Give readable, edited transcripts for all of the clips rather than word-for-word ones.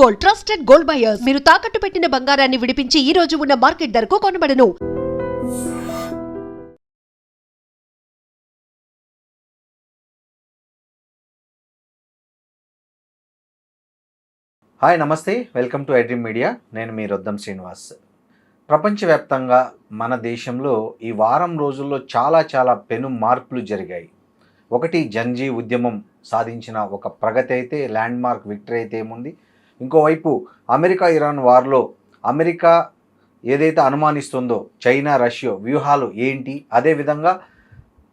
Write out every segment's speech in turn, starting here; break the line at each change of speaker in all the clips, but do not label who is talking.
Gold, trusted gold buyers. మీరు తాకట్టు పెట్టిన బంగారాన్ని విడిపించి ఈ రోజు ఉన్న మార్కెట్ ధరకు కొనబడను.
హాయ్ నమస్తే, వెల్కమ్ టు ఐడ్రీమ్ మీడియా. నేను మీ రొద్దం శ్రీనివాస్. ప్రపంచవ్యాప్తంగా మన దేశంలో ఈ వారం రోజుల్లో చాలా పెను మార్పులు జరిగాయి. ఒకటి జంజీ ఉద్యమం సాధించిన ఒక ప్రగతి అయితే, ల్యాండ్ మార్క్ విక్టరీ అయితే ఏముంది. ఇంకోవైపు అమెరికా ఇరాన్ వార్లో అమెరికా ఏదైతే అనుమానిస్తుందో చైనా రష్యా వ్యూహాలు ఏంటి, అదేవిధంగా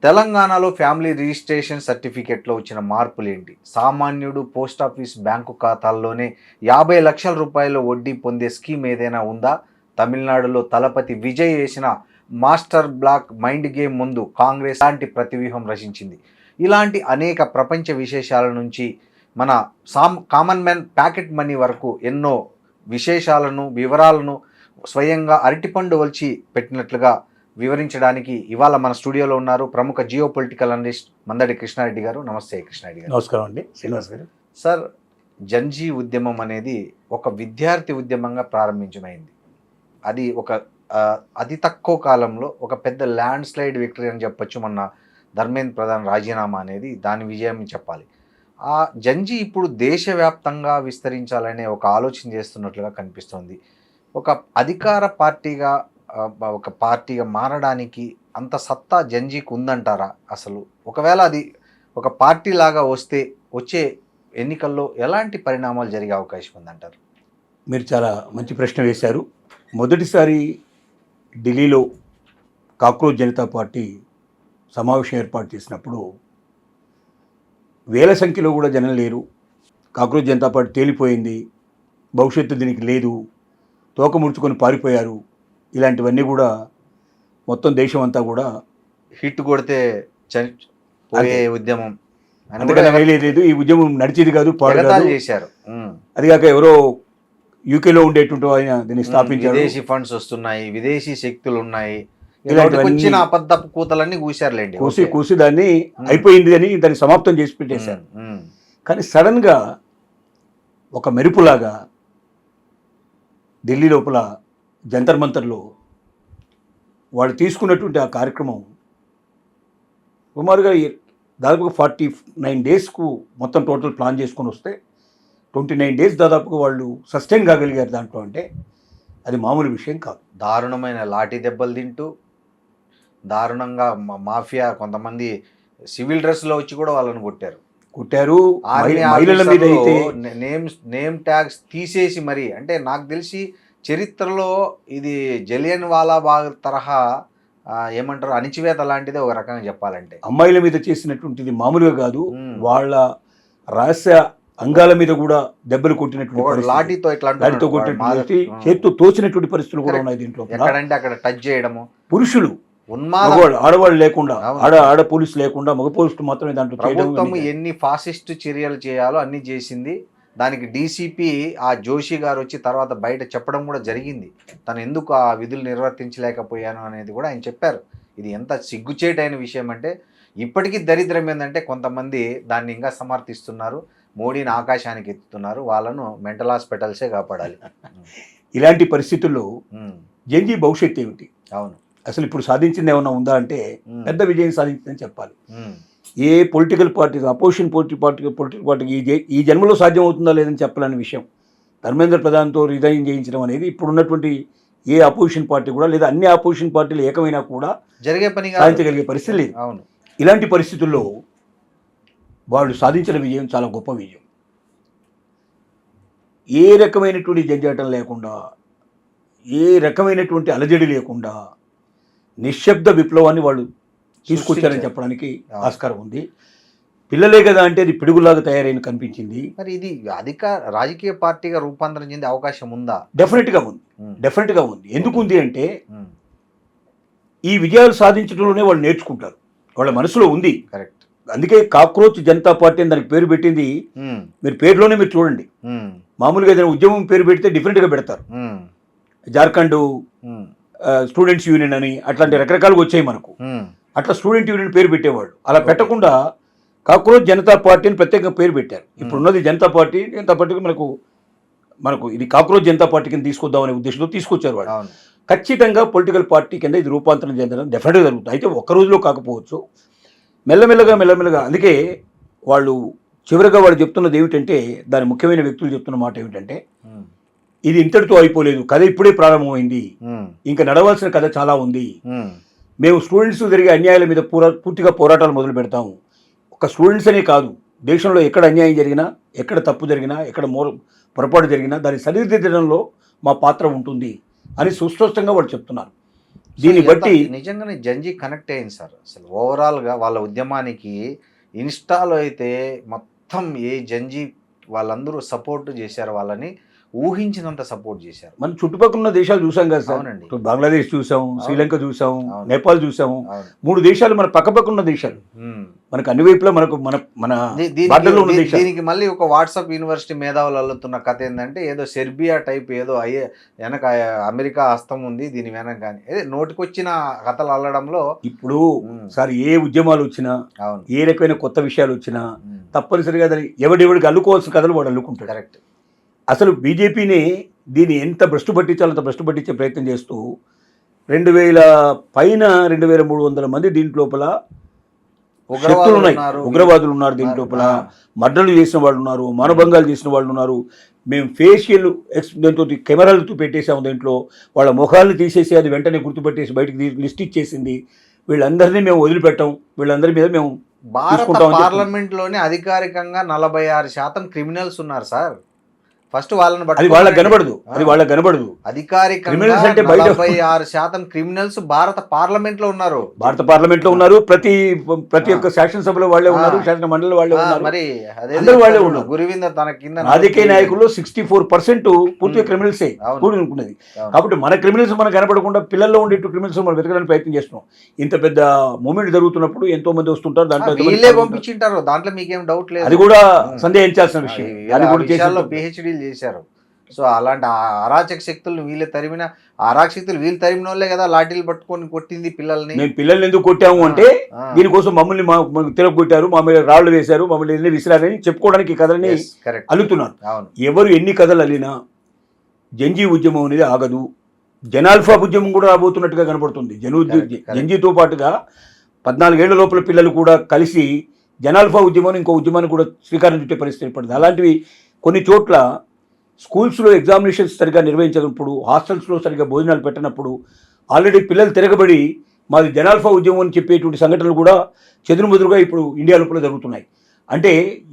తెలంగాణలో ఫ్యామిలీ రిజిస్ట్రేషన్ సర్టిఫికెట్లో వచ్చిన మార్పులు ఏంటి, సామాన్యుడు పోస్ట్ ఆఫీస్ బ్యాంకు ఖాతాల్లోనే 50 లక్షల రూపాయల వడ్డీ పొందే స్కీమ్ ఏదైనా ఉందా, తమిళనాడులో తలపతి విజయ్ వేసిన మాస్టర్ బ్లాక్ మైండ్ గేమ్ ముందు కాంగ్రెస్ లాంటి ప్రతివ్యూహం రచించింది. ఇలాంటి అనేక ప్రపంచ విశేషాల నుంచి మన కామన్ మ్యాన్ ప్యాకెట్ మనీ వరకు ఎన్నో విశేషాలను వివరాలను స్వయంగా అరటిపండు వల్చి పెట్టినట్లుగా వివరించడానికి ఇవాళ మన స్టూడియోలో ఉన్నారు ప్రముఖ geo political analyst Mandadi Krishnareddy garu. నమస్తే కృష్ణారెడ్డి గారు.
నమస్కారం అండి శ్రీనివాస్ గారు.
సార్, జంజీ ఉద్యమం అనేది ఒక విద్యార్థి ఉద్యమంగా ప్రారంభించమైంది. అది ఒక అతి తక్కువ కాలంలో ఒక పెద్ద ల్యాండ్ స్లైడ్ విక్టరీ అని చెప్పొచ్చు. మొన్న ధర్మేంద్ర ప్రధాన్ రాజీనామా అనేది దాని విజయం చెప్పాలి. ఆ జంజీ ఇప్పుడు దేశవ్యాప్తంగా విస్తరించాలనే ఒక ఆలోచన చేస్తున్నట్లుగా కనిపిస్తుంది. ఒక అధికార పార్టీగా ఒక పార్టీగా మారడానికి అంత సత్తా జంజీకి ఉందంటారా అసలు? ఒకవేళ అది ఒక పార్టీ లాగా వచ్చే ఎన్నికల్లో ఎలాంటి పరిణామాలు జరిగే అవకాశం ఉందంటారు?
మీరు చాలా మంచి ప్రశ్న వేశారు. మొదటిసారి ఢిల్లీలో కాక్రోచ్ జనతా పార్టీ సమావేశం ఏర్పాటు చేసినప్పుడు వేల సంఖ్యలో కూడా జనం లేరు. కాక్రోచ్ జనతా పార్టీ తేలిపోయింది, భవిష్యత్తు దీనికి లేదు, తోక ముడుచుకొని పారిపోయారు. ఇలాంటివన్నీ కూడా మొత్తం దేశం అంతా కూడా
హిట్ కొడితే పోయే ఉద్యమం
లేదు, ఈ ఉద్యమం నడిచేది కాదు, పాడు
చేశారు.
అదిగాక ఎవరో యూకేలో ఉండేటువంటి ఆయన దీన్ని స్థాపించారు.
విదేశీ ఫండ్స్ వస్తున్నాయి, విదేశీ శక్తులు ఉన్నాయి, వచ్చిన అబద్ధపు కూతలన్నీ కూసారులేండి.
కూసి దాన్ని అయిపోయింది అని దాన్ని సమాప్తం చేసి పెట్టేశారు. కానీ సడన్గా ఒక మెరుపులాగా ఢిల్లీ లోపల జంతర్ మంతర్లో వాళ్ళు తీసుకున్నటువంటి ఆ కార్యక్రమం సుమారుగా దాదాపుగా 49 డేస్కు మొత్తం టోటల్ ప్లాన్ చేసుకొని వస్తే 29 డేస్ దాదాపుగా వాళ్ళు సస్టైన్ కాగలిగారు దాంట్లో. అంటే అది మామూలు విషయం కాదు.
దారుణమైన లాఠీ దెబ్బలు తింటూ దారుణంగా మాఫియా కొంతమంది సివిల్ డ్రెస్లో వచ్చి కూడా వాళ్ళని కొట్టారు.
మహిళల మీద అయితే
నేమ్ ట్యాగ్స్ తీసేసి మరి, అంటే నాకు తెలిసి చరిత్రలో ఇది జలియన్ వాలాబాగ్ తరహా ఏమంటారు అణిచివేత లాంటిదే ఒక రకంగా చెప్పాలంటే.
అమ్మాయిల మీద చేసినటువంటిది మామూలుగా కాదు, వాళ్ళ రహస్య అంగాల మీద కూడా దెబ్బలు కొట్టినటువంటి
లాఠీతో
కొట్టినటువంటి చేతితో తోచినటువంటి పరిస్థితులు కూడా ఉన్నాయి దీంట్లో.
ఎక్కడంటే అక్కడ టచ్ చేయడము,
పురుషులు ఆడవాళ్ళు లేకుండా, ఆడ పోలీసు లేకుండా మగ పోలీసులు మాత్రమే దాంట్లో.
ప్రభుత్వం ఎన్ని ఫాసిస్ట్ చర్యలు చేయాలో అన్ని చేసింది. దానికి డీసీపీ ఆ జోషి గారు వచ్చి తర్వాత బయట చెప్పడం కూడా జరిగింది. తను ఎందుకు ఆ విధులు నిర్వర్తించలేకపోయాను అనేది కూడా ఆయన చెప్పారు. ఇది ఎంత సిగ్గుచేటైన విషయం అంటే, ఇప్పటికీ దరిద్రం ఏంటంటే కొంతమంది దాన్ని ఇంకా సమర్థిస్తున్నారు, మోడీని ఆకాశానికి ఎత్తుతున్నారు. వాళ్ళను మెంటల్ హాస్పిటల్సే కాపాడాలి.
ఇలాంటి పరిస్థితుల్లో జంజీ భవిష్యత్తు ఏమిటి?
అవును,
అసలు ఇప్పుడు సాధించింది ఏమన్నా ఉందా అంటే పెద్ద విజయం సాధించిందని చెప్పాలి. ఏ పొలిటికల్ పార్టీ, అపోజిషన్ పొలిటికల్ పార్టీకి ఈ జన్మలో సాధ్యం అవుతుందా లేదని చెప్పలేని విషయం. ధర్మేంద్ర ప్రధాన్తో రిజైన్ చేయించడం అనేది ఇప్పుడున్నటువంటి ఏ అపోజిషన్ పార్టీ కూడా, లేదా అన్ని అపోజిషన్ పార్టీలు ఏకమైనా కూడా
జరిగే పని
సాధించగలిగే పరిస్థితి లేదు.
అవును,
ఇలాంటి పరిస్థితుల్లో వాళ్ళు సాధించిన విజయం చాలా గొప్ప విజయం. ఏ రకమైనటువంటి జంజాటం లేకుండా, ఏ రకమైనటువంటి అలజడి లేకుండా నిశ్శబ్ద విప్లవాన్ని వాళ్ళు తీసుకొచ్చారని చెప్పడానికి ఆస్కారం ఉంది. పిల్లలే కదా అంటే అది పిడుగులాగా తయారైన కనిపించింది.
మరి ఇది రాజకీయ పార్టీగా రూపాంతరం చెందే అవకాశం ఉందా?
డెఫినెట్గా ఉంది. ఎందుకు ఉంది అంటే ఈ విజయాలు సాధించడంలోనే వాళ్ళు నేర్చుకుంటారు, వాళ్ళ మనసులో ఉంది.
కరెక్ట్.
అందుకే కాక్రోచ్ జనతా పార్టీ అని దానికి పేరు పెట్టింది. మీరు పేరులోనే మీరు చూడండి, మామూలుగా ఏదైనా ఉద్యమం పేరు పెడితే డిఫరెంట్గా పెడతారు. జార్ఖండ్ స్టూడెంట్స్ యూనియన్ అని అట్లాంటి రకరకాలుగా వచ్చాయి మనకు. అట్లా స్టూడెంట్ యూనియన్ పేరు పెట్టేవాళ్ళు. అలా పెట్టకుండా కాక్రోచ్ జనతా పార్టీ అని ప్రత్యేకంగా పేరు పెట్టారు. ఇప్పుడున్నది జనతా పార్టీకి మనకు మనకు ఇది కాక్రోచ్ జనతా పార్టీ కింద తీసుకొద్దామనే ఉద్దేశంతో తీసుకొచ్చారు వాళ్ళు.
అవును.
ఖచ్చితంగా పొలిటికల్ పార్టీ కింద ఇది రూపాంతరం చెందడం డెఫినెట్గా జరుగుతుంది. అయితే ఒక్క రోజులో కాకపోవచ్చు, మెల్లమెల్లగా. అందుకే వాళ్ళు చివరిగా వాళ్ళు చెప్తున్నది ఏమిటంటే, దాని ముఖ్యమైన వ్యక్తులు చెప్తున్న మాట ఏమిటంటే,
ఉమ్,
ఇది ఇంతటితో అయిపోలేదు, కథ ఇప్పుడే ప్రారంభమైంది,
ఉమ్,
ఇంకా నడవాల్సిన కథ చాలా ఉంది.
ఉమ్,
మేము స్టూడెంట్స్ జరిగే అన్యాయాల మీద పూర్తిగా పోరాటాలు మొదలు పెడతాము. ఒక స్టూడెంట్స్ అనే కాదు, దేశంలో ఎక్కడ అన్యాయం జరిగినా, ఎక్కడ తప్పు జరిగినా, ఎక్కడ పొరపాటు జరిగినా దాన్ని సరిదిద్దడంలో మా పాత్ర ఉంటుంది అని సుస్పష్టంగా వాళ్ళు చెప్తున్నారు. దీన్ని బట్టి
నిజంగానే జంజీ కనెక్ట్ అయింది సార్. అసలు ఓవరాల్గా వాళ్ళ ఉద్యమానికి ఇన్స్టాలో అయితే మొత్తం ఏ జంజీ వాళ్ళందరూ సపోర్ట్ చేశారు, వాళ్ళని ఊహించినంత సపోర్ట్ చేశారు.
మన చుట్టుపక్కల ఉన్న దేశాలు చూసాం కదా సార్.
అవునండి.
ఇప్పుడు బంగ్లాదేశ్ చూసాం, శ్రీలంక చూసాం,
అవును.
నేపాల్ చూసాము.
అవును.
3 దేశాలు మన పక్కపక్క ఉన్న దేశాలు.
ఉమ్.
మనకు అన్ని వైపులా మనకు మన బార్డర్లో ఉన్న దేశాలు.
దీనికి మళ్ళీ ఒక వాట్సాప్ యూనివర్సిటీ మేధావులు అల్లుతున్న కథ ఏంటంటే, ఏదో సెర్బియా టైప్ ఏదో వెనక అమెరికా హస్తం ఉంది దీని వెనక అని ఏదో నోటికొచ్చిన కథలు అల్లడంలో.
ఇప్పుడు సార్ ఏ ఉద్యమాలు వచ్చినా,
అవును,
ఏ రకమైన కొత్త విషయాలు వచ్చినా తప్పనిసరిగా దాన్ని ఎవడెవడికి అల్లుకోవాల్సిన కథలు వాడు అల్లుకుంటాడు.
కరెక్ట్.
అసలు బీజేపీని దీన్ని ఎంత భ్రష్టు పట్టించాలో అంత భ్రష్టు పట్టించే ప్రయత్నం చేస్తూ 2000 పైన 2300 మంది దీంట్లోపల శక్తులు ఉన్నాయి, ఉగ్రవాదులు ఉన్నారు దీంట్లోపల. మర్డర్లు చేసిన వాళ్ళు ఉన్నారు, మానభంగాలు చేసిన వాళ్ళు ఉన్నారు. మేము ఫేషియల్ దాంతో కెమెరాలతో పెట్టేసాము దీంట్లో. వాళ్ళ ముఖాలను తీసేసి అది వెంటనే గుర్తుపెట్టేసి బయటకు లిస్ట్ ఇచ్చేసింది. వీళ్ళందరినీ మేము వదిలిపెట్టాం, వీళ్ళందరి మీద మేము
భారత పార్లమెంట్ లోనే అధికారికంగా 46% క్రిమినల్స్ ఉన్నారు సార్. ఫస్ట్ వాళ్ళని
అది వాళ్ళకి కనబడదు, అది వాళ్ళకి కనబడదు.
అధికారికంగా 46% క్రిమినల్స్ భారత పార్లమెంట్ లో ఉన్నారు.
భారత పార్లమెంట్ లో ఉన్నారు. ప్రతి ఒక్క శాసనసభలో వాళ్ళే ఉన్నారు, శాసన మండలి వాళ్ళే ఉన్నారు.
మరి
అందరూ వాళ్ళే ఉన్నారు.
గురువిందర్ తన కింద
రాజకీయ నాయకుల్లో 64% పూర్తిగా క్రిమినల్సే కూడుకున్నది. కాబట్టి మన క్రిమినల్స్ మనకు కనపడకుండా పిల్లల్లో ఉండే క్రిమినల్స్ మనం వెతకడానికి ప్రయత్నం చేస్తున్నాం. ఇంత పెద్ద మూమెంట్ జరుగుతున్నప్పుడు ఎంతో మంది వస్తుంటారు, దాంట్లో
వీళ్ళే పంపించింటారు, దాంట్లో మీకేం డౌట్ లేదు.
అది కూడా సందేహించాల్సిన విషయం. అది కూడా
పిహెచ్డీ చేశారు. సో అలాంటి అరాచక శక్తులు వీళ్ళు తరిమిన వీళ్ళు తరిమిన వాళ్ళే కదా లాఠీలు పట్టుకొని కొట్టింది పిల్లల్ని.
మేము పిల్లల్ని ఎందుకు కొట్టాము అంటే దీనికోసం మమ్మల్ని తిరగొట్టారు, మా మీద రాళ్లు వేశారు, మమ్మల్ని ఎన్ని విసిరారని చెప్పుకోవడానికి ఈ కథలని అల్లుతున్నారు. ఎవరు ఎన్ని కథలు అల్లినా జంజీ ఉద్యమం అనేది ఆగదు. జనాల్ఫా ఉద్యమం కూడా రాబోతున్నట్టుగా కనపడుతుంది. జంజీతో పాటుగా 14 ఏళ్ల లోపల పిల్లలు కూడా కలిసి జనాల్ఫా ఉద్యమాన్ని, ఇంకో ఉద్యమాన్ని కూడా శ్రీకారం చుట్టే పరిస్థితి ఏర్పడింది. అలాంటివి కొన్ని చోట్ల స్కూల్స్లో ఎగ్జామినేషన్స్ సరిగా నిర్వహించినప్పుడు, హాస్టల్స్లో సరిగా భోజనాలు పెట్టినప్పుడు ఆల్రెడీ పిల్లలు తిరగబడి మాది జనాల్ఫా ఉద్యమం అని చెప్పేటువంటి సంఘటనలు కూడా చెదురుమదురుగా ఇప్పుడు ఇండియా లోపల జరుగుతున్నాయి. అంటే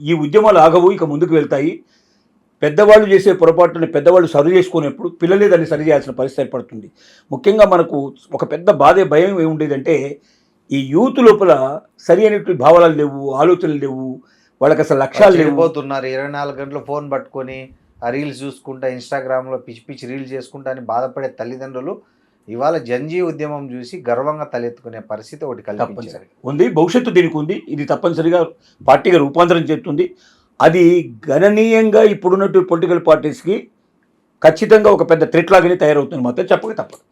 ఈ ఉద్యమాలు ఆగవు, ఇక ముందుకు వెళ్తాయి. పెద్దవాళ్ళు చేసే పొరపాటుని పెద్దవాళ్ళు సరి చేసుకునేప్పుడు పిల్లలే దాన్ని సరి చేయాల్సిన పరిస్థితి ఏర్పడుతుంది. ముఖ్యంగా మనకు ఒక పెద్ద భయం ఏముండేదంటే, ఈ యూత్ లోపల సరి అయినటువంటి భావాలు లేవు, ఆలోచనలు లేవు, వాళ్ళకి అసలు లక్ష్యాలు లేవు.
24 గంటలు ఫోన్ పట్టుకొని ఆ రీల్స్ చూసుకుంటా, ఇన్స్టాగ్రామ్లో పిచ్చి రీల్స్ చేసుకుంటా అని బాధపడే తల్లిదండ్రులు ఇవాళ జంజీ ఉద్యమం చూసి గర్వంగా తలెత్తుకునే పరిస్థితి ఒకటి కల్పించారు
ఉంది. భవిష్యత్తు దీనికి ఉంది. ఇది తప్పనిసరిగా పార్టీగా రూపాంతరం చేస్తుంది. అది గణనీయంగా ఇప్పుడున్నట్టు పొలిటికల్ పార్టీస్కి ఖచ్చితంగా ఒక పెద్ద థ్రెట్ లాగానే తయారవుతుంది మాత్రం చెప్పక తప్పదు.